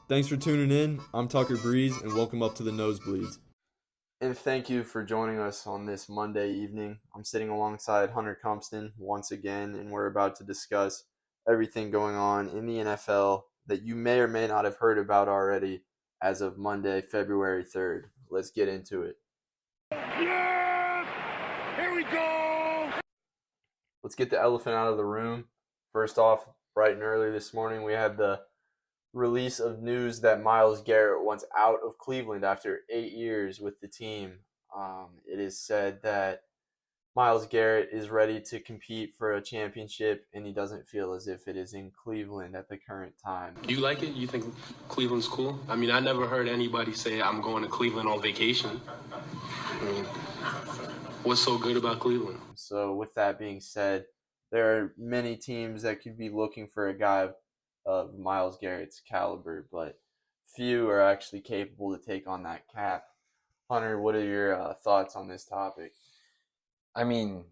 Thanks for tuning in. I'm Tucker Breeze, and welcome up to the Nosebleeds. And thank you for joining us on this Monday evening. I'm sitting alongside Hunter Compston once again, and we're about to discuss everything going on in the NFL that you may or may not have heard about already as of Monday, February 3rd. Let's get into it. Yeah! Here we go! Let's get the elephant out of the room. First off, bright and early this morning, we had the release of news that Myles Garrett wants out of Cleveland after 8 years with the team. It is said that Myles Garrett is ready to compete for a championship, and he doesn't feel as if it is in Cleveland at the current time. Do you like it? You think Cleveland's cool? I mean, I never heard anybody say I'm going to Cleveland on vacation. I mean, what's so good about Cleveland? So with that being said, there are many teams that could be looking for a guy of Myles Garrett's caliber, but few are actually capable to take on that cap. Hunter, what are your thoughts on this topic? I mean,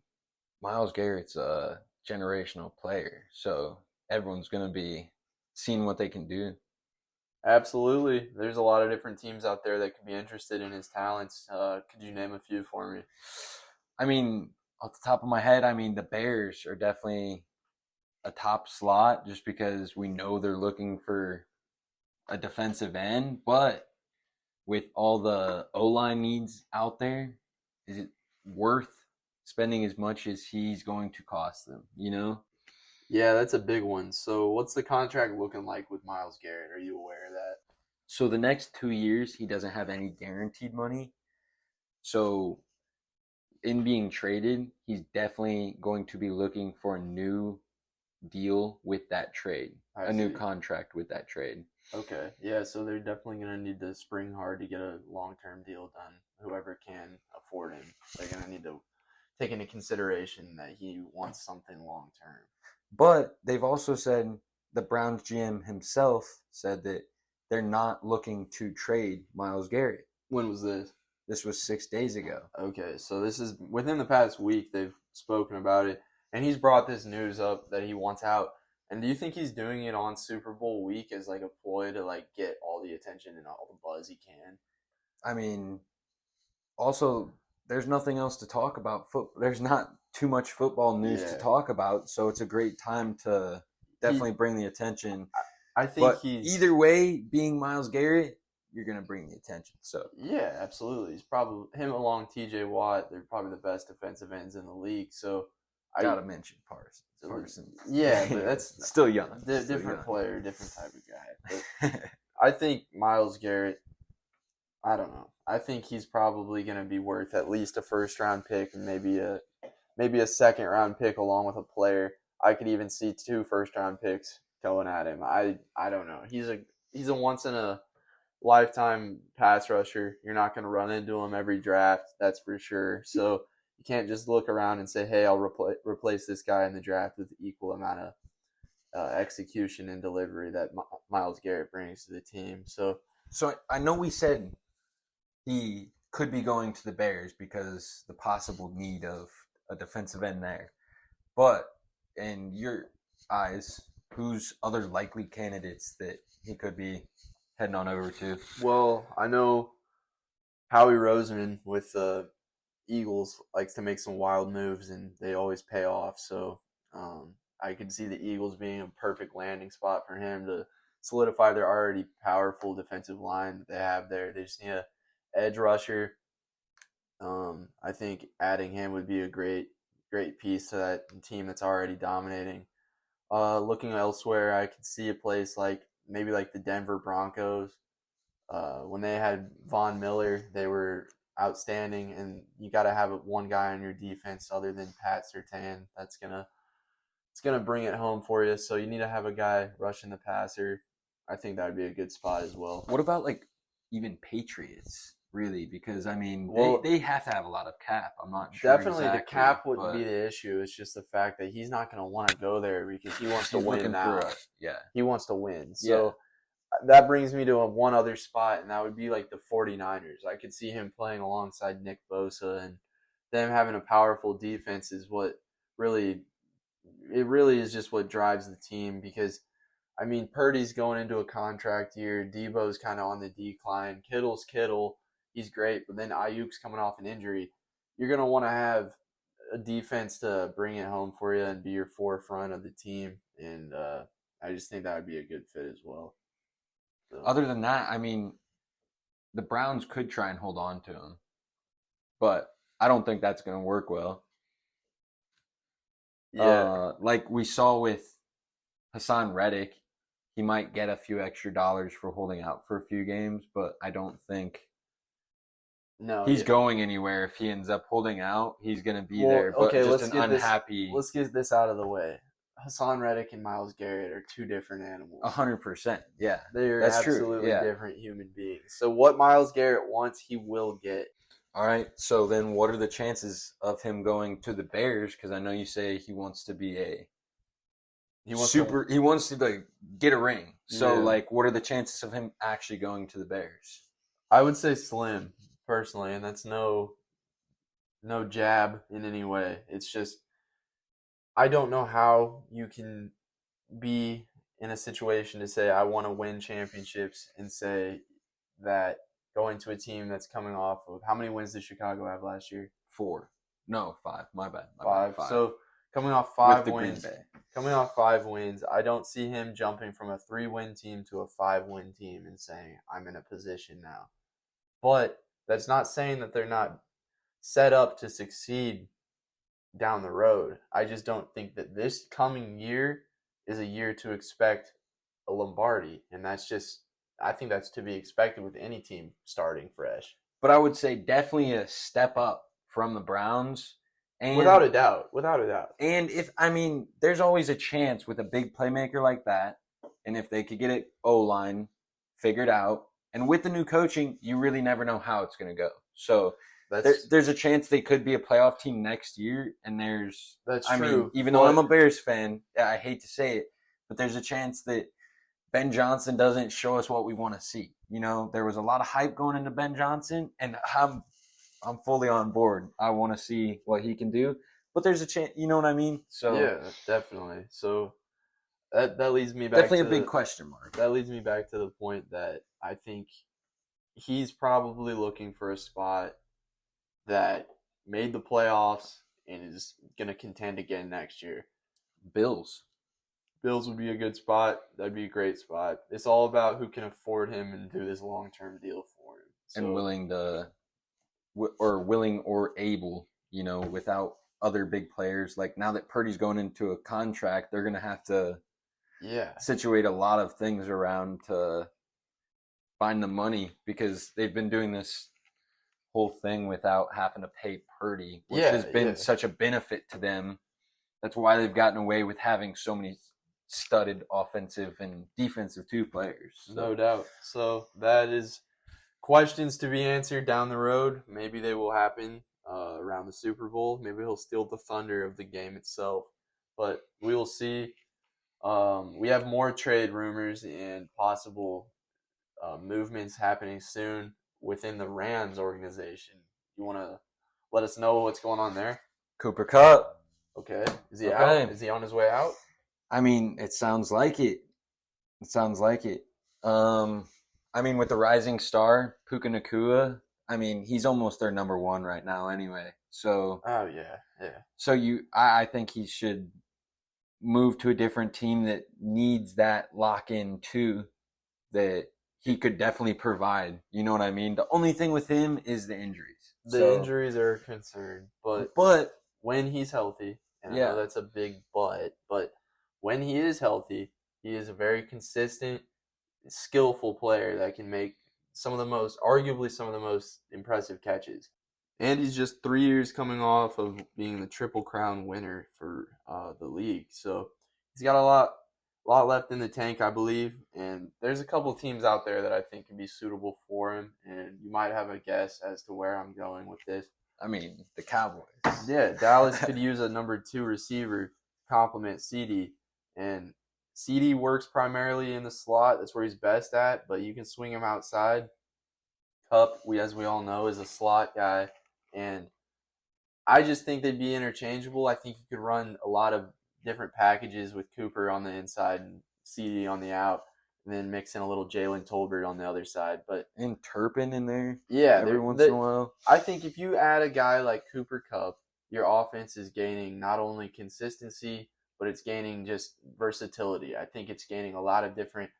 Myles Garrett's a generational player, so everyone's going to be seeing what they can do. Absolutely. There's a lot of different teams out there that could be interested in his talents. Could you name a few for me? I mean, off the top of my head, the Bears are definitely a top slot just because we know they're looking for a defensive end, but with all the O-line needs out there, is it worth spending as much as he's going to cost them, you know? Yeah, that's a big one. So what's the contract looking like with Myles Garrett? Are you aware of that? So the next 2 years, he doesn't have any guaranteed money. So in being traded, he's definitely going to be looking for a new deal with that trade, a new contract with that trade. Okay, yeah, so they're definitely going to need to spring hard to get a long-term deal done. Whoever can afford him, they're going to need to take into consideration that he wants something long-term. But they've also said, the Browns GM himself said that they're not looking to trade Myles Garrett. When was this? This was 6 days ago. Okay, so this is within the past week they've spoken about it, and he's brought this news up that he wants out. And do you think he's doing it on Super Bowl week as like a ploy to like get all the attention and all the buzz he can? I mean, also there's nothing else to talk about. There's not too much football news to talk about, so it's a great time to definitely bring the attention. I think but either way, being Myles Garrett, you're gonna bring the attention. So yeah, absolutely. He's probably him along T.J. Watt. They're probably the best defensive ends in the league. So I gotta mention Parsons. Yeah, but that's still young. Different player, different type of guy. But I think Myles Garrett, I don't know. I think he's probably going to be worth at least a first-round pick and maybe a second-round pick along with a player. I could even see 2 first-round picks going at him. I don't know. He's a once-in-a-lifetime pass rusher. You're not going to run into him every draft, that's for sure. So you can't just look around and say, hey, I'll replace this guy in the draft with the equal amount of execution and delivery that Myles Garrett brings to the team. So I know we said he could be going to the Bears because the possible need of a defensive end there. But in your eyes, who's other likely candidates that he could be heading on over to? Well, I know Howie Roseman with the Eagles likes to make some wild moves, and they always pay off. So I could see the Eagles being a perfect landing spot for him to solidify their already powerful defensive line that they have there. They just need a edge rusher. I think adding him would be a great piece to that team that's already dominating. Looking elsewhere, I could see a place like maybe like the Denver Broncos. When they had Von Miller, they were outstanding, and you got to have one guy on your defense other than Pat Surtain. It's gonna bring it home for you. So you need to have a guy rushing the passer. I think that would be a good spot as well. What about like even Patriots? Really, because they have to have a lot of cap. I'm not sure. Definitely, the cap wouldn't be the issue. It's just the fact that he's not going to want to go there because he wants to win now. He wants to win. So that brings me to one other spot, and that would be like the 49ers. I could see him playing alongside Nick Bosa, and them having a powerful defense is what really is just what drives the team, because I mean, Purdy's going into a contract year. Debo's kind of on the decline. Kittle's Kittle. He's great, but then Ayuk's coming off an injury. You're going to want to have a defense to bring it home for you and be your forefront of the team. And I just think that would be a good fit as well. So. Other than that, I mean, the Browns could try and hold on to him, but I don't think that's going to work well. Yeah. Like we saw with Hassan Reddick, he might get a few extra dollars for holding out for a few games, but I don't think he's going anywhere. If he ends up holding out, he's going to be there. But okay, just unhappy. Let's get this out of the way. Hassan Reddick and Myles Garrett are two different animals. 100%. Yeah. They're That's absolutely true. Yeah. different human beings. So what Myles Garrett wants, he will get. All right. So then what are the chances of him going to the Bears? Because I know you say he wants to be he wants to like get a ring. So like what are the chances of him actually going to the Bears? I would say slim, personally, and that's no jab in any way. It's just I don't know how you can be in a situation to say I want to win championships and say that going to a team that's coming off of how many wins did Chicago have last year? 4. No, 5. My bad. Five. So coming off 5 wins. Coming off 5 wins, I don't see him jumping from a 3-win team to a 5-win team and saying I'm in a position now. But that's not saying that they're not set up to succeed down the road. I just don't think that this coming year is a year to expect a Lombardi, and I think that's to be expected with any team starting fresh. But I would say definitely a step up from the Browns. And without a doubt. And there's always a chance with a big playmaker like that, and if they could get it O-line figured out, and with the new coaching, you really never know how it's going to go. So there's a chance they could be a playoff team next year, and that's true. Even though I'm a Bears fan, I hate to say it, but there's a chance that Ben Johnson doesn't show us what we want to see. You know, there was a lot of hype going into Ben Johnson, and I'm fully on board. I want to see what he can do, but there's a chance. You know what I mean? So yeah, definitely. So that leads me back. Definitely a big question mark. That leads me back to the point that I think he's probably looking for a spot that made the playoffs and is going to contend again next year. Bills would be a good spot. That'd be a great spot. It's all about who can afford him and do this long-term deal for him. And willing or able, you know, without other big players. Like now that Purdy's going into a contract, they're going to have to situate a lot of things around to find the money, because they've been doing this whole thing without having to pay Purdy, which has been such a benefit to them. That's why they've gotten away with having so many studded offensive and defensive players. So. No doubt. So that is questions to be answered down the road. Maybe they will happen around the Super Bowl. Maybe he'll steal the thunder of the game itself. But we will see. We have more trade rumors and possible movements happening soon within the Rams organization. You want to let us know what's going on there? Cooper Kupp. Okay. Is he out? Is he on his way out? I mean, it sounds like it. With the rising star, Puka Nacua, he's almost their number 1 right now anyway. So oh yeah. So I think he should move to a different team that needs that lock-in too, that he could definitely provide. You know what I mean? The only thing with him is the injuries. Injuries are a concern, but when he's healthy, and I know that's a big but when he is healthy, he is a very consistent, skillful player that can make arguably some of the most impressive catches. And he's just 3 years coming off of being the Triple Crown winner for the league. So he's got a lot left in the tank, I believe. And there's a couple teams out there that I think can be suitable for him. And you might have a guess as to where I'm going with this. The Cowboys. Yeah, Dallas could use a number 2 receiver to complement CD. And CD works primarily in the slot. That's where he's best at. But you can swing him outside. Kupp, as we all know, is a slot guy. And I just think they'd be interchangeable. I think you could run a lot of different packages with Cooper on the inside and CD on the out, and then mix in a little Jalen Tolbert on the other side. But And Turpin in there. yeah, every once in a while. I think if you add a guy like Cooper Cup, your offense is gaining not only consistency, but it's gaining just versatility. I think it's gaining a lot of different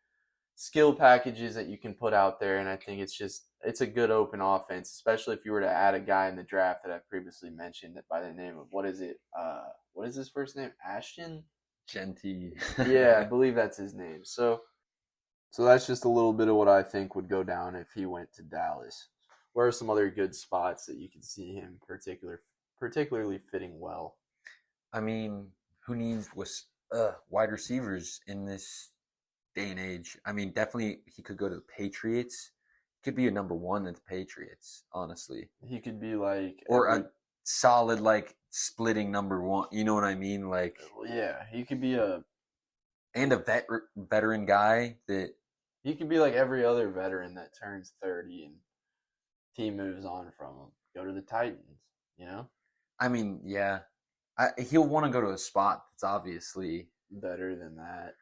skill packages that you can put out there, and I think it's a good open offense, especially if you were to add a guy in the draft that I previously mentioned that by the name of what is his first name? Ashton? Genty. Yeah, I believe that's his name. So that's just a little bit of what I think would go down if he went to Dallas. Where are some other good spots that you can see him particularly fitting well? I mean, who needs wide receivers in this day and age? I mean, definitely he could go to the Patriots. He could be a number one at the Patriots, honestly. He could be like a solid, like, splitting number one. You know what I mean? Like, yeah, he could be a veteran guy that he could be like every other veteran that turns 30 and team moves on from him. Go to the Titans, you know? I mean, yeah. He'll want to go to a spot that's obviously better than that,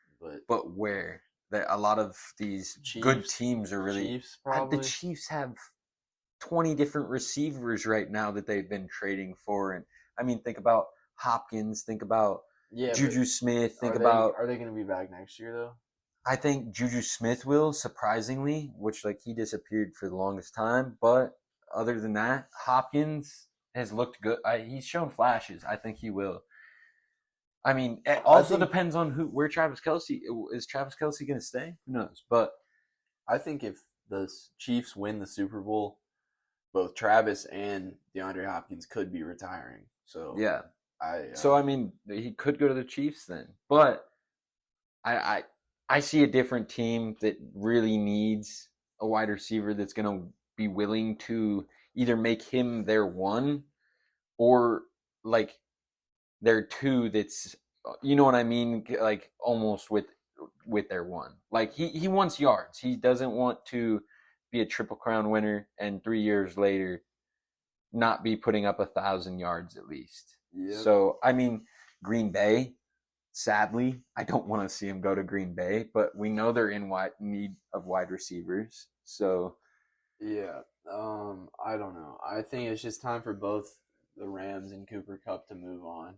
but where? That a lot of these good teams are really Chiefs, probably. The Chiefs have 20 different receivers right now that they've been trading for, and I mean, think about Hopkins, think about Juju Smith, are they going to be back next year though? I think Juju Smith will, surprisingly, which like he disappeared for the longest time, but other than that, Hopkins has looked good. He's shown flashes. I think he will. I mean, it also depends on where Travis Kelce is. Travis Kelce going to stay? Who knows? But I think if the Chiefs win the Super Bowl, both Travis and DeAndre Hopkins could be retiring. So yeah, I mean, he could go to the Chiefs then. But I see a different team that really needs a wide receiver that's going to be willing to either make him their one or like their two. That's, you know what I mean? Like almost with their one. Like he wants yards. He doesn't want to be a Triple Crown winner and 3 years later not be putting up 1,000 yards at least. Yep. So, I mean, Green Bay, sadly, I don't want to see him go to Green Bay, but we know they're in need of wide receivers. So, yeah, I don't know. I think it's just time for both the Rams and Cooper Kupp to move on.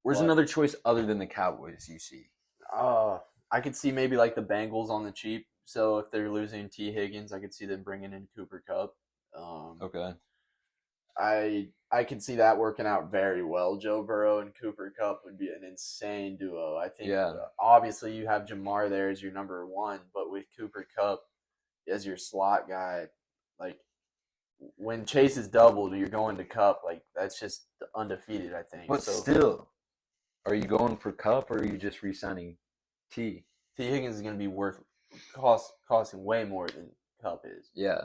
Where's another choice other than the Cowboys you see? I could see maybe like the Bengals on the cheap. So if they're losing T. Higgins, I could see them bringing in Cooper Kupp. Okay. I could see that working out very well. Joe Burrow and Cooper Kupp would be an insane duo. I think obviously you have Jamar there as your number one, but with Cooper Kupp as your slot guy, like when Chase is doubled, you're going to Kupp. Like that's just undefeated, I think. But still, are you going for Kupp or are you just re-signing T? T. Higgins is going to be costing way more than Kupp is. Yeah.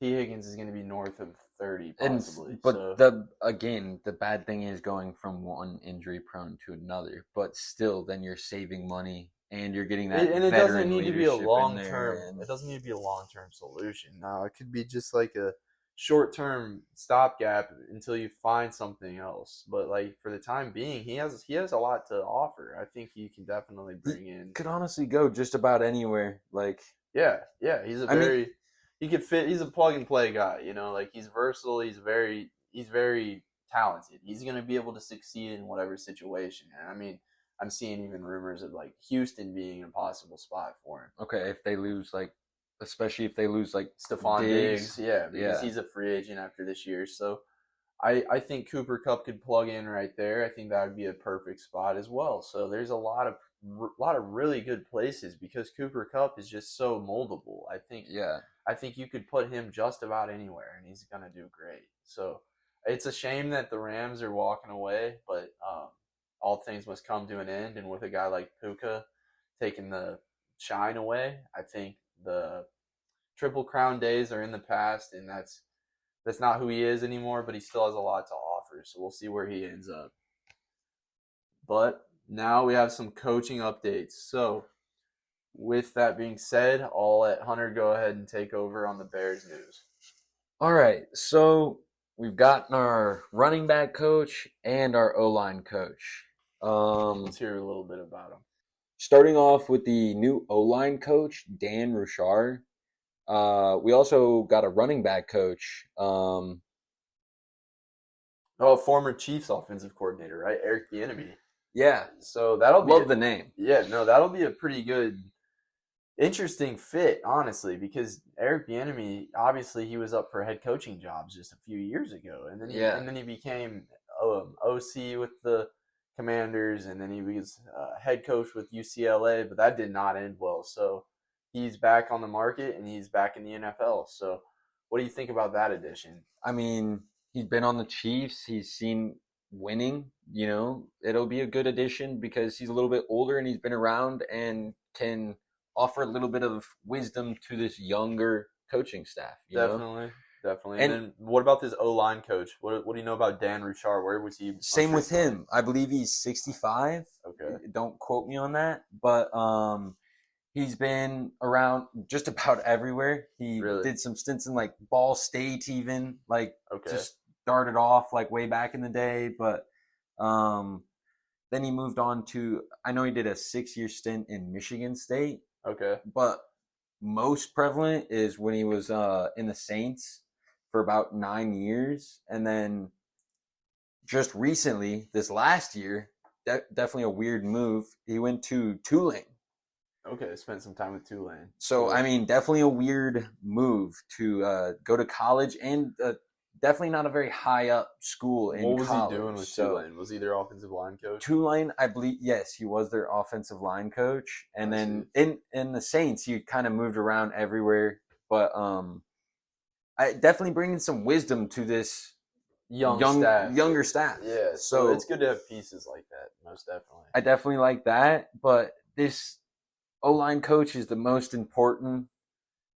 T. Higgins is going to be north of 30 possibly. But the bad thing is going from one injury prone to another. But still, then you're saving money and you're getting that. And it doesn't need to be a long term. It doesn't need to be a long term solution. No, it could be just like a short term stopgap until you find something else. But like for the time being, he has a lot to offer. I think he can definitely bring in. Could honestly go just about anywhere. Like he could fit. He's a plug and play guy, you know. Like he's versatile. He's very talented. He's gonna be able to succeed in whatever situation. And I mean, I'm seeing even rumors of like Houston being a possible spot for him. Okay, if they lose especially if they lose like Stephon Diggs, because he's a free agent after this year. So I think Cooper Kupp could plug in right there. I think that would be a perfect spot as well. So there's a lot of really good places because Cooper Kupp is just so moldable. I think you could put him just about anywhere and he's going to do great. So it's a shame that the Rams are walking away, but all things must come to an end. And with a guy like Puka taking the shine away, I think the Triple Crown days are in the past, and that's not who he is anymore, but he still has a lot to offer. So we'll see where he ends up. But now we have some coaching updates. So with that being said, I'll let Hunter go ahead and take over on the Bears news. All right. So we've gotten our running back coach and our O-line coach. Let's hear a little bit about him. Starting off with the new O-line coach, Dan Ruchar. We also got a running back coach. Former Chiefs offensive coordinator, right? Eric Bieniemy. Yeah, So that'll be love the name. Yeah, no, that'll be a pretty good, interesting fit, honestly, because Eric Bieniemy, obviously, he was up for head coaching jobs just a few years ago, and then he became OC with the Commanders, and then he was head coach with UCLA, but that did not end well. So he's back on the market and he's back in the NFL. So what do you think about that addition? I mean, he's been on the Chiefs. He's seen winning. It'll be a good addition because he's a little bit older and he's been around and can offer a little bit of wisdom to this younger coaching staff. Definitely. And then what about this O-line coach? What do you know about Dan Ruchar? Where was he? Same with him. I believe he's 65. Okay. Don't quote me on that. But he's been around just about everywhere. He did some stints in like Ball State even. Just started off like way back in the day. But then he moved on to, I know he did a 6-year stint in Michigan State. Okay. But most prevalent is when he was in the Saints for about 9 years. And then just recently, this last year, definitely a weird move, he went to Tulane. Okay, spent some time with Tulane. So, I mean, definitely a weird move to go to college and definitely not a very high up school in college. What was he doing with Tulane? Was he their offensive line coach? Tulane, I believe, yes, he was their offensive line coach. And then in the Saints, he kind of moved around everywhere. But I definitely bringing some wisdom to this younger staff. Yeah, so it's good to have pieces like that, most definitely. I definitely like that. But this O-line coach is the most important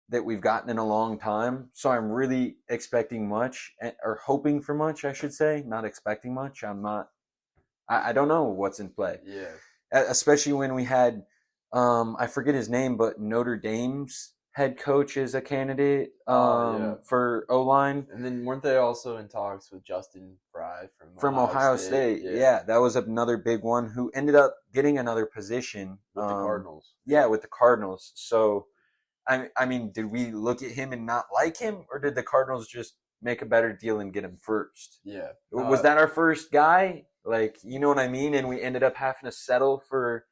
that we've gotten in a long time. So I'm really expecting much, or hoping for much, I should say. Not expecting much. I don't know what's in play. Yeah. Especially when we had, I forget his name, but Notre Dame's head coach is a candidate for O-line. And then weren't they also in talks with Justin Fry from Ohio State? Yeah, that was another big one who ended up getting another position. With the Cardinals. Yeah, with the Cardinals. So, I mean, did we look at him and not like him, or did the Cardinals just make a better deal and get him first? Yeah. Was that our first guy? Like, you know what I mean? And we ended up having to settle for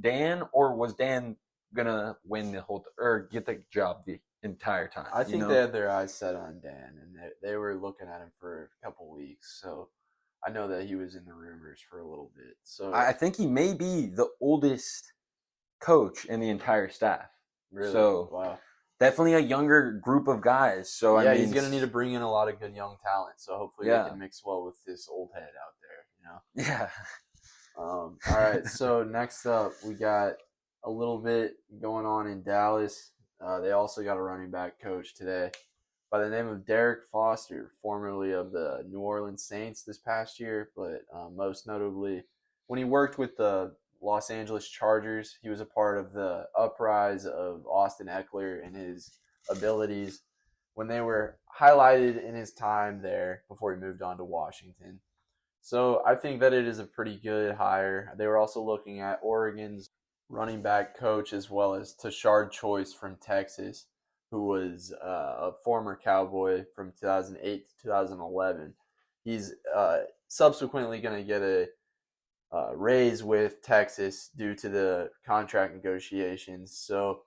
Dan, or was Dan gonna win the whole or get the job the entire time? I think they had their eyes set on Dan, and they were looking at him for a couple weeks. So I know that he was in the rumors for a little bit. So I think he may be the oldest coach in the entire staff. Really? So wow. Definitely a younger group of guys. So I mean, he's gonna need to bring in a lot of good young talent. So hopefully they can mix well with this old head out there. Yeah. All right. So next up, we got a little bit going on in Dallas. They also got a running back coach today by the name of Derek Foster, formerly of the New Orleans Saints this past year, but most notably when he worked with the Los Angeles Chargers, he was a part of the uprise of Austin Eckler and his abilities when they were highlighted in his time there before he moved on to Washington. So I think that it is a pretty good hire. They were also looking at Oregon's running back coach as well as Tashard Choice from Texas, who was a former Cowboy from 2008 to 2011. He's subsequently going to get a raise with Texas due to the contract negotiations. So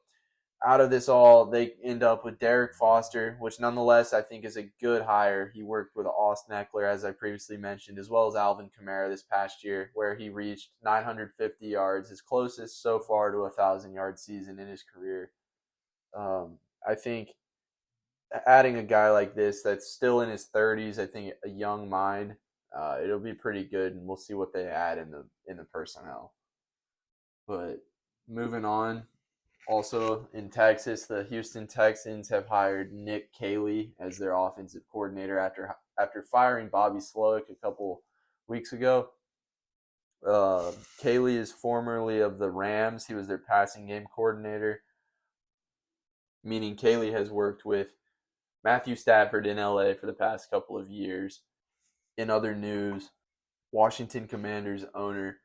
out of this all, they end up with Derek Foster, which nonetheless I think is a good hire. He worked with Austin Eckler, as I previously mentioned, as well as Alvin Kamara this past year, where he reached 950 yards, his closest so far to a 1,000-yard season in his career. I think adding a guy like this that's still in his 30s, I think a young mind, it'll be pretty good, and we'll see what they add in the personnel. But moving on, also in Texas, the Houston Texans have hired Nick Caley as their offensive coordinator after firing Bobby Slowick a couple weeks ago. Caley is formerly of the Rams. He was their passing game coordinator, meaning Caley has worked with Matthew Stafford in LA for the past couple of years. In other news, Washington Commanders owner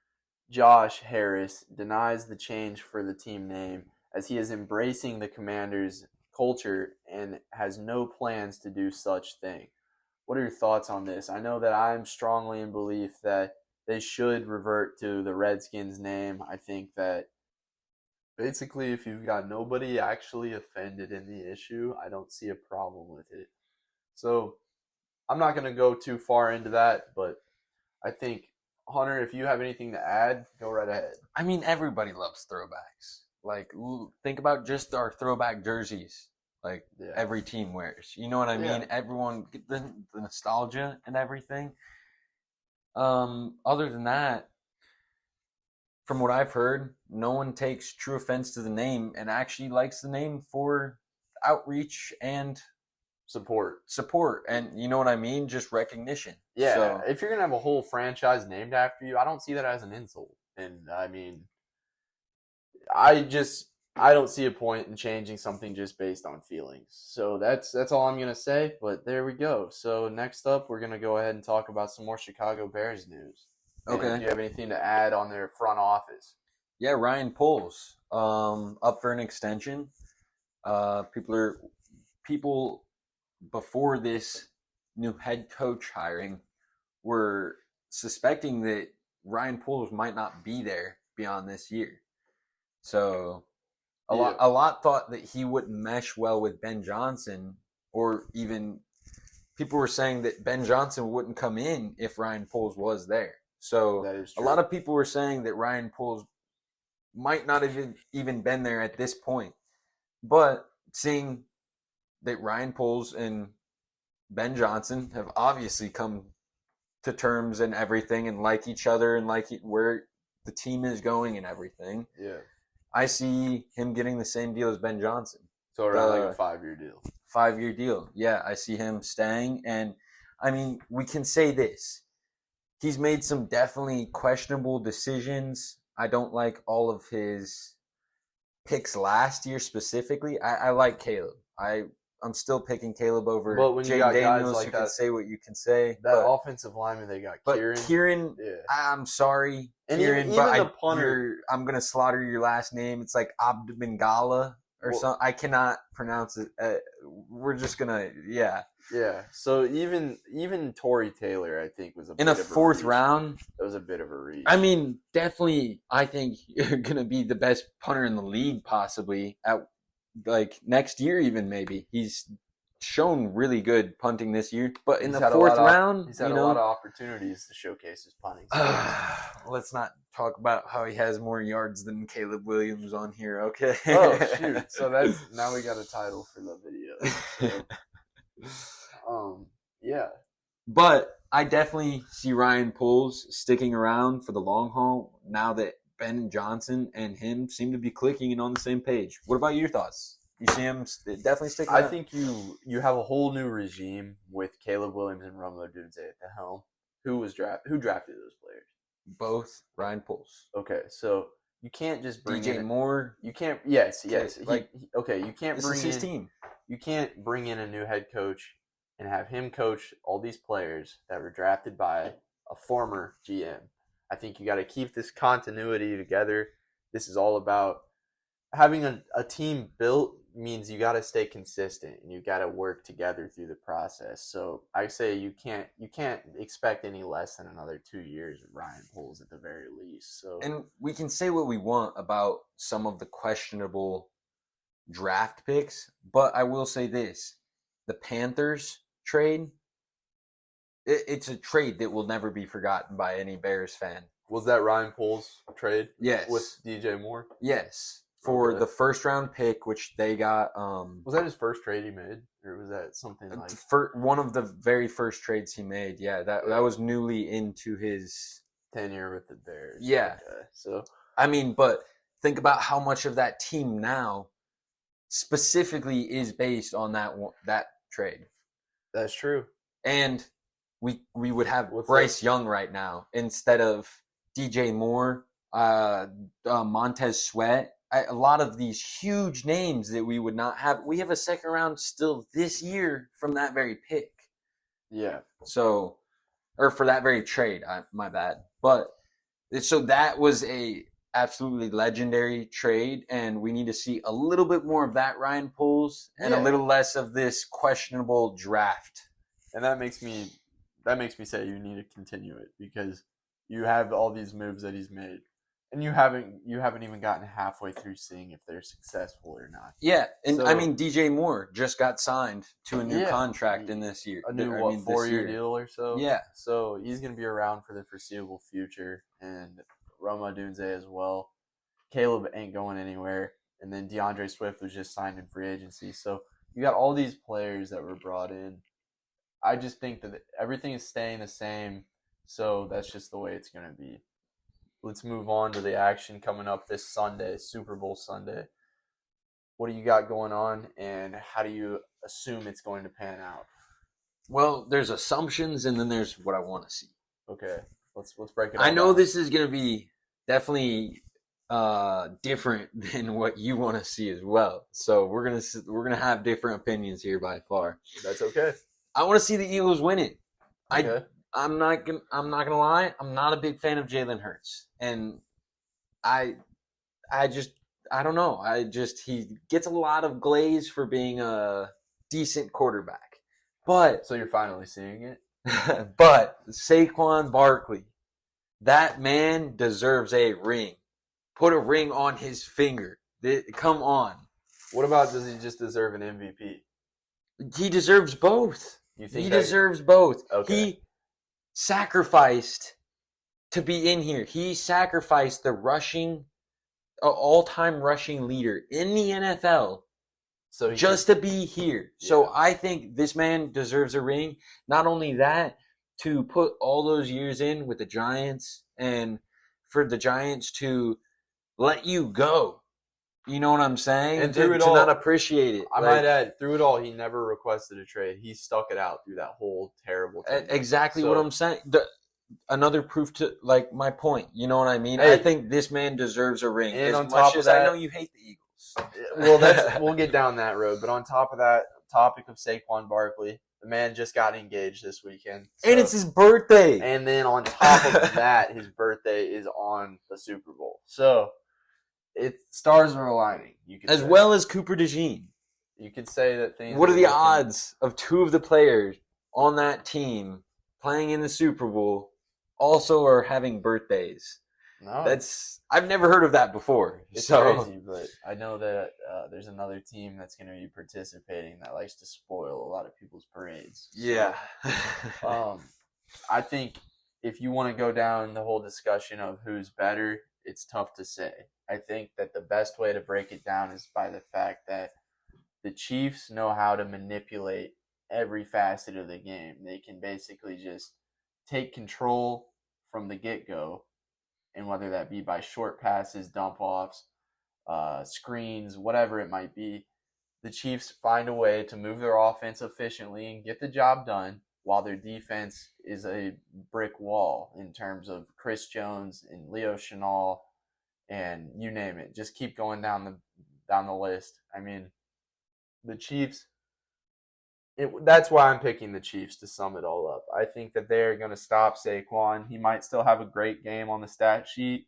Josh Harris denies the change for the team name as he is embracing the Commanders' culture and has no plans to do such thing. What are your thoughts on this? I know that I'm strongly in belief that they should revert to the Redskins name. I think that basically if you've got nobody actually offended in the issue, I don't see a problem with it. So I'm not going to go too far into that, but I think, Hunter, if you have anything to add, go right ahead. I mean, everybody loves throwbacks. Like, think about just our throwback jerseys. Like, every team wears. You know what I mean? Everyone, the nostalgia and everything. Other than that, from what I've heard, no one takes true offense to the name and actually likes the name for outreach and support. And you know what I mean? Just recognition. Yeah. So, if you're going to have a whole franchise named after you, I don't see that as an insult. And I mean, I don't see a point in changing something just based on feelings. So that's all I'm going to say, but there we go. So next up, we're going to go ahead and talk about some more Chicago Bears news. Okay. And do you have anything to add on their front office? Yeah, Ryan Poles, up for an extension. People before this new head coach hiring were suspecting that Ryan Poles might not be there beyond this year. So a lot thought that he wouldn't mesh well with Ben Johnson, or even people were saying that Ben Johnson wouldn't come in if Ryan Poles was there. So a lot of people were saying that Ryan Poles might not have even been there at this point. But seeing that Ryan Poles and Ben Johnson have obviously come to terms and everything and like each other and like where the team is going and everything. Yeah. I see him getting the same deal as Ben Johnson. So around like a 5-year deal. 5-year deal. Yeah, I see him staying. And, I mean, we can say this. He's made some definitely questionable decisions. I don't like all of his picks last year specifically. I like Caleb. I'm still picking Caleb over Jay Daniels. Like you can say what you can say. That offensive lineman they got, Kieran, I'm sorry, and Kieran, even but the punter, I'm going to slaughter your last name. It's like Abdbengala or something. I cannot pronounce it. We're just going to, Yeah. So even Torrey Taylor, I think, was in a fourth round. That was a bit of a reach. I mean, definitely, I think you're going to be the best punter in the league, possibly at like next year, even maybe. He's shown really good punting this year, but in the fourth round, he's had a lot of opportunities to showcase his punting. Let's not talk about how he has more yards than Caleb Williams on here, okay? Oh shoot! So now we got a title for the video. So, yeah. But I definitely see Ryan Poles sticking around for the long haul now that Ben Johnson and him seem to be clicking and on the same page. What about your thoughts? You see him definitely sticking around? I think you have a whole new regime with Caleb Williams and Romo Dunze at the helm. Who drafted those players? Both Ryan Poles. Okay, so you can't just bring DJ Moore. You can't. Yes. You can't this is his team. You can't bring in a new head coach and have him coach all these players that were drafted by a former GM. I think you got to keep this continuity together. This is all about having a team built means you got to stay consistent and you got to work together through the process. So I say you can't expect any less than another 2 years of Ryan Poles at the very least. So, and we can say what we want about some of the questionable draft picks, but I will say this: the Panthers trade. It's a trade that will never be forgotten by any Bears fan. Was that Ryan Poles trade? Yes. With DJ Moore? Yes. For the first round pick, which they got. Was that his first trade he made? Or was that something like. One of the very first trades he made, yeah. That was newly into his tenure with the Bears. Yeah. Okay. So, I mean, but think about how much of that team now specifically is based on that trade. That's true. And we would have Bryce Young right now instead of DJ Moore, Montez Sweat. A lot of these huge names that we would not have. We have a second round still this year from that very pick. Yeah. So, or for that very trade. My bad. But So that was a absolutely legendary trade, and we need to see a little bit more of that Ryan Poles and a little less of this questionable draft. And that makes me say you need to continue it because you have all these moves that he's made, and you haven't even gotten halfway through seeing if they're successful or not. Yeah, and I mean DJ Moore just got signed to a new contract in this year, a new 4-year deal or so. Yeah, so he's going to be around for the foreseeable future, and Roma Odunze as well. Caleb ain't going anywhere, and then DeAndre Swift was just signed in free agency. So you got all these players that were brought in. I just think that everything is staying the same, so that's just the way it's going to be. Let's move on to the action coming up this Sunday, Super Bowl Sunday. What do you got going on, and how do you assume it's going to pan out? Well, there's assumptions, and then there's what I want to see. Okay, let's break it all I know down. this is going to be definitely different than what you want to see as well. So we're gonna have different opinions here by far. That's okay. I want to see the Eagles win it. Okay. I'm not gonna lie. I'm not a big fan of Jalen Hurts, and I don't know. He gets a lot of glaze for being a decent quarterback, but So you're finally seeing it? but Saquon Barkley, that man deserves a ring. Put a ring on his finger. Come on. What about, does he just deserve an MVP? He deserves both. You think He deserves both. Okay. He sacrificed to be in here. He sacrificed the all-time rushing leader in the NFL So just to be here. Yeah. So I think this man deserves a ring. Not only that, to put all those years in with the Giants and for the Giants to let you go. You know what I'm saying? And to through it all, not appreciate it. I might add, through it all, he never requested a trade. He stuck it out through that whole terrible thing. Exactly what I'm saying. Another proof to my point. You know what I mean? Hey, I think this man deserves a ring. And as on much top of as that, I know you hate the Eagles. Well, we'll get down that road. But on top of that topic of Saquon Barkley, the man just got engaged this weekend. So, and it's his birthday. And then on top of that, his birthday is on the Super Bowl. So stars are aligning. You could as say. well as Cooper DeJean. You could say that things. What are the odds of two of the players on that team playing in the Super Bowl also are having birthdays? No, I've never heard of that before. It's crazy, but I know that there's another team that's going to be participating that likes to spoil a lot of people's parades. Yeah. I think if you want to go down the whole discussion of who's better, it's tough to say. I think that the best way to break it down is by the fact that the Chiefs know how to manipulate every facet of the game. They can basically just take control from the get-go, and whether that be by short passes, dump-offs, screens, whatever it might be, the Chiefs find a way to move their offense efficiently and get the job done, while their defense is a brick wall in terms of Chris Jones and Leo Chenal and you name it. Just keep going down the list. I mean, the Chiefs, that's why I'm picking the Chiefs to sum it all up. I think that they're going to stop Saquon. He might still have a great game on the stat sheet,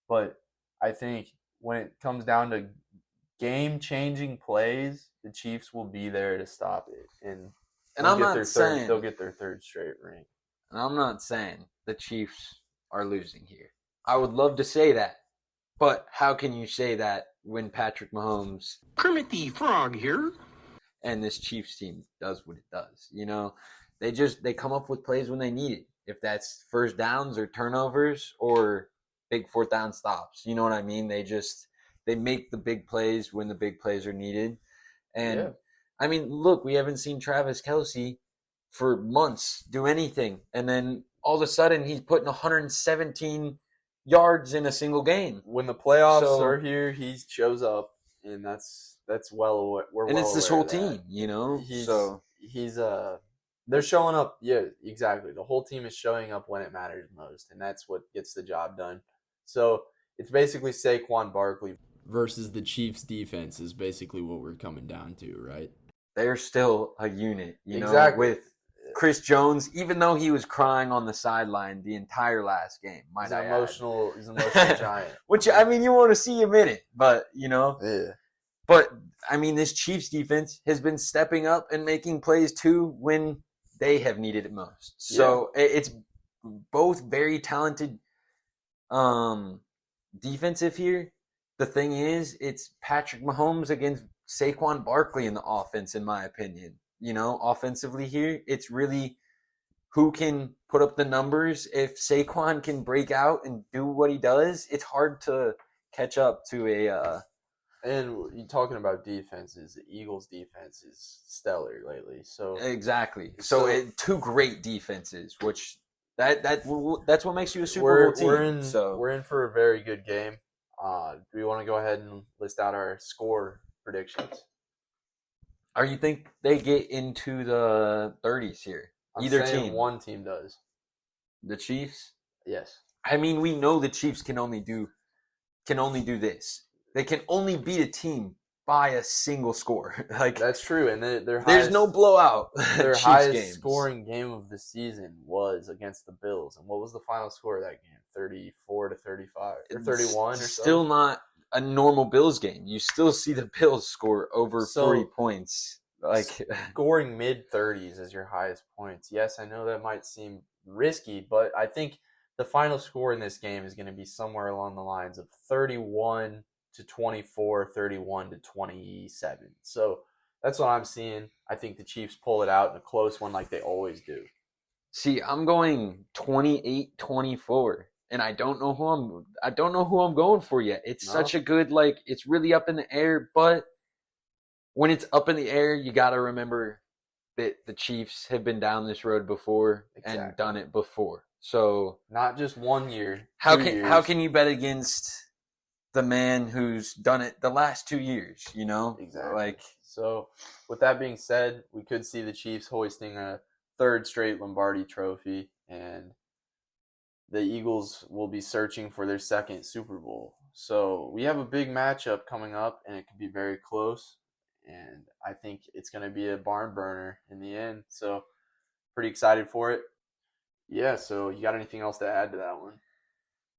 but I think when it comes down to game-changing plays, the Chiefs will be there to stop it. And I'm not saying they'll get their third straight ring. And I'm not saying the Chiefs are losing here. I would love to say that. But how can you say that when Patrick Mahomes, Kermit the Frog here, and this Chiefs team does what it does? You know, they come up with plays when they need it. If that's first downs or turnovers or big fourth down stops. You know what I mean? They make the big plays when the big plays are needed. And Yeah. I mean, look, we haven't seen Travis Kelce for months do anything. And then all of a sudden he's putting 117 yards in a single game. When the playoffs are here, he shows up, and that's well aware. And it's this whole team, you know. They're showing up. Yeah, exactly. The whole team is showing up when it matters most, and that's what gets the job done. So it's basically Saquon Barkley versus the Chiefs defense is basically what we're coming down to, right? They're still a unit, you know. Exactly. Chris Jones, even though he was crying on the sideline the entire last game, He's an emotional giant. Which, I mean, you want to see him in it, but, Yeah. But, I mean, this Chiefs defense has been stepping up and making plays, too, when they have needed it most. So, it's both very talented defensive here. The thing is, it's Patrick Mahomes against Saquon Barkley in the offense, in my opinion. Offensively here, it's really who can put up the numbers. If Saquon can break out and do what he does, it's hard to catch up to a And you're talking about defenses. The Eagles' defense is stellar lately. So exactly. So two great defenses, which that's what makes you a Super Bowl team. We're in for a very good game. Do we want to go ahead and list out our score predictions? Or you think they get into the 30s here? Either team. One team does. The Chiefs? Yes. I mean, we know the Chiefs can only do this. They can only beat a team by a single score. That's true, and there's no blowout. Their highest scoring game of the season was against the Bills, and what was the final score of that game? 34-35 or 31 or so. Still not a normal Bills game. You still see the Bills score over 40 points. Scoring mid-30s as your highest points. Yes, I know that might seem risky, but I think the final score in this game is going to be somewhere along the lines of 31-24, 31-27. So that's what I'm seeing. I think the Chiefs pull it out in a close one like they always do. See, I'm going 28-24. And I don't know who I'm going for yet. It's such a good, it's really up in the air, but when it's up in the air, you got to remember that the Chiefs have been down this road before and done it before. So not just 1 year. How can you bet against the man who's done it the last 2 years, Exactly. So with that being said, we could see the Chiefs hoisting a third straight Lombardi trophy, and the Eagles will be searching for their second Super Bowl. So we have a big matchup coming up, and it could be very close. And I think it's going to be a barn burner in the end. So pretty excited for it. Yeah, so you got anything else to add to that one?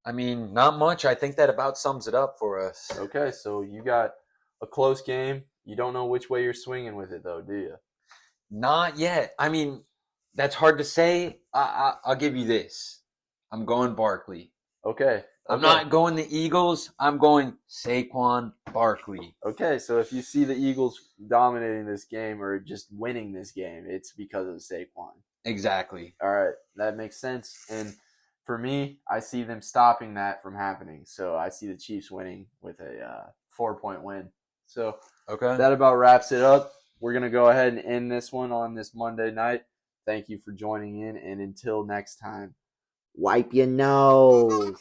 I mean, not much. I think that about sums it up for us. Okay, so you got a close game. You don't know which way you're swinging with it, though, do you? Not yet. I mean, that's hard to say. I'll give you this. I'm going Barkley. Okay. I'm not going the Eagles. I'm going Saquon Barkley. Okay, so if you see the Eagles dominating this game or just winning this game, it's because of Saquon. Exactly. All right, that makes sense. And for me, I see them stopping that from happening. So I see the Chiefs winning with a 4-point win. So that about wraps it up. We're going to go ahead and end this one on this Monday night. Thank you for joining in, and until next time, wipe your nose.